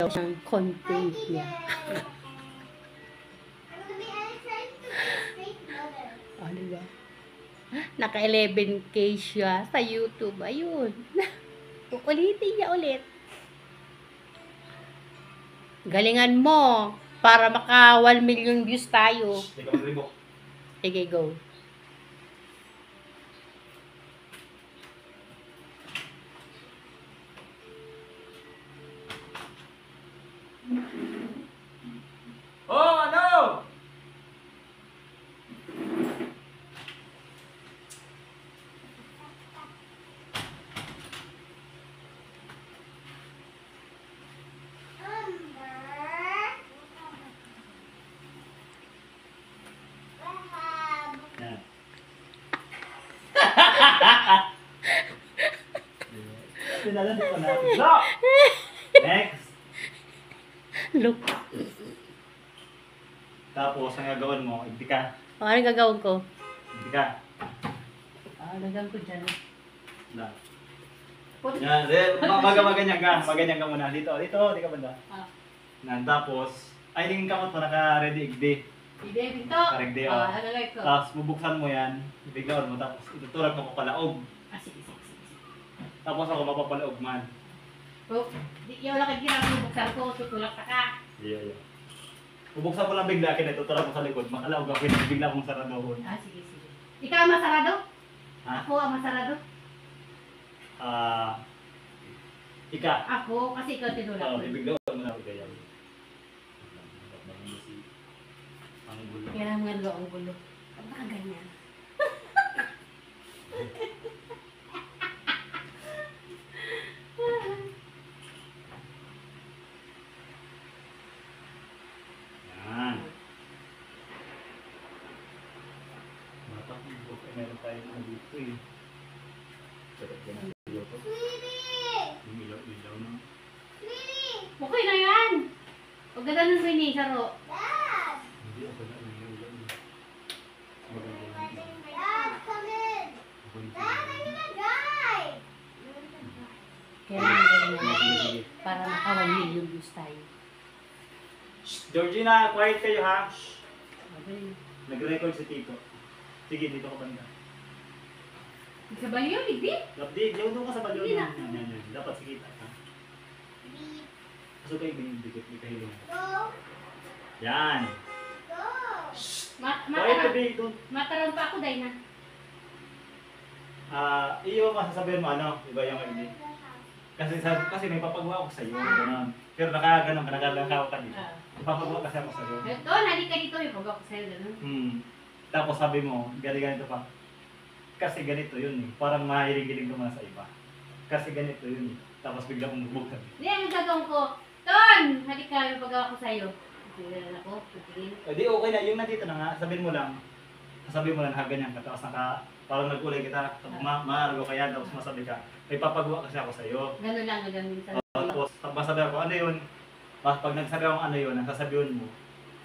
Ang content niya. O, diba? Naka 11K siya sa YouTube. Ayun. Ulitin niya ulit. Galingan mo para maka 1 million views tayo. Sige, go. Oh, ano? Pinala di pa natin. No! Next. Look. Tapos, ang gagawin mo, ibig ka. O, ano gagawin ko? Ibig ka. Lagyan ko dyan. Na. Yan, maganyan ka. Maganyan ka muna. Dito, di ka banda. Nan, tapos, ay, tingin ka mo ito, naka-ready igdi. Hindi, dito. Naka-ready, o. Halalay ko. Tapos, bubuksan mo yan. Ibigawan mo, tapos ituturag mo papalaog. Sige. Tapos ako mapapalaog man. Yung lakad ginagawa, buksan ko, tutulak ka. Yeah. Bubuksan mo lang bigla, kinatuturag mo sa likod. Makalaog ako, bigla mong saradohon. Sige. Ikaw ang masarado? Ha? Ako ang masarado? Ika. Ako, kasi ikaw tinulak Oo, ko. ibigawan mo na ako kaya. Ang gulo. Kaya mga nagawa ang gulo. Baka ganyan. Yan. Matakbo. Meron tayong ano dito eh. Sarap ka ng ilaw ko. Yung ilaw na. Okay na yan! Huwag ka ganun rin eh, Saro. Hindi ako na yung ilaw na. Maganda yung Kaya naman ganyan. Sige. Para maka 1 million views tayo. Georgina, quiet kayo ha. Okay. Nag-record si Tito. Sige, dito ka banda. Sa balyo, hindi? Di, doon ka sa balyo. Hindi na. Yan. Dapat sikita ka. So kayo binibigit, may kahiling. Yan. Quiet ka, babe. Doon. Mataran pa ako, dahil na. Iyo masasabihin mo ano, iba yung hindi. Kasi may papagawa ako sa iyo, gano'n. Pero nakaganon ka, naglalakaw ka dito. Papagawa kasi ako sa iyo. Doon, halika dito, yung pag ako sa'yo, gano'n. Tapos sabi mo, ganito pa. Kasi ganito yun eh. Parang mahiling-giling naman sa iba. Kasi ganito yun eh. Tapos bigla mong bubuksan. Hindi, ang gagawin ko. Doon, halika, yung pag ako sa'yo. Tingnan ako, tingin. Di okay na, yung nandito na nga, sabihin mo lang, ganyan ka, tapos parang nag-ulay kita, maarago ka yan, tapos masabi ka, may papagawa kasi ako sa'yo. Gano'n lang, gagawin sa Tapos masabi ako, ano yun? Pag nagsabi ako ano yun, ang sasabihin mo,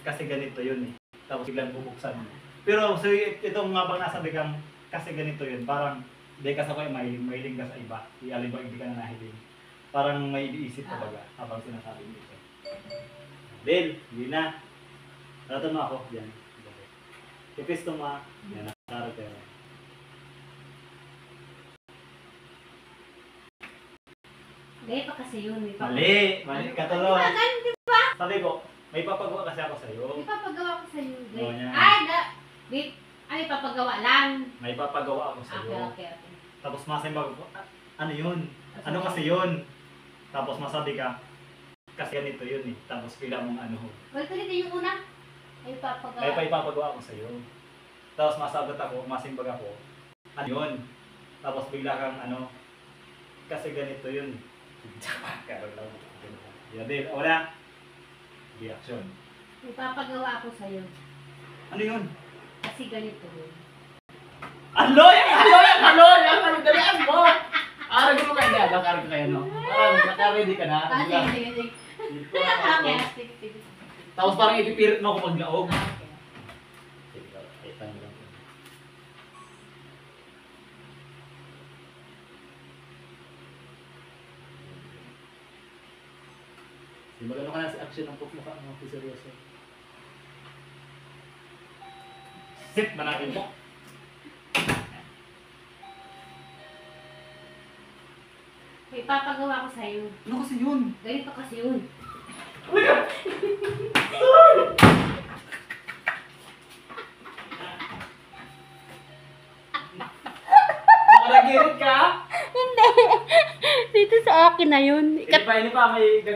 kasi ganito yun eh. Tapos biglang bubuksan mo. Pero so, itong nga bang nasabi kang, kasi ganito yun, parang hindi ka sa ko mahiling ka sa iba. Ialibag hindi ka na nahiling. Parang may iisip ka baga habang sinasabi mo ito. Del, hindi na. Ratan mo ako, yan. Ipisto mo, yan, nakakarapera. Gaya pa kasi yun. Mali, katulog. Di ba? Sabi ko, may papagawa kasi ako sa'yo. Ipapagawa ko sa'yo. Oo, yan. Ay, ipapagawa lang. May papagawa ako sa'yo. Okay. Tapos masimba ko, ano yun? Ano kasi yun? Tapos masabi ka, kasi ganito yun eh. Tapos pila mong ano. Wala ka yung una. Ay, ipapagawa. Kaya pa ipapagawa ko sa'yo. Tapos masagot ako, masimbag ako, ano yun? Tapos bigla kang ano, kasi ganito yun. Karoon lang. Yan din, wala. Reaction. Ipapagawa ako sa'yo. Ano yun? Kasi ganito yun. Ano yan? Dalian mo! Arag mo kayo na, bakarag ka kayo, no? Parang naka-ready ka na. Sige. Sige. Tapos parang ipipirit mo ako paglaog. Okay. Sige, kaitan mo lang. Magano ka na sa action ng mukha mo, seryoso. Sit ba natin mo? May papagawa ko sa'yo. Ano kasi yun? Ganito kasi yun. Nakaragirit ka? Hindi. Dito sa akin na yun. Ini pa, may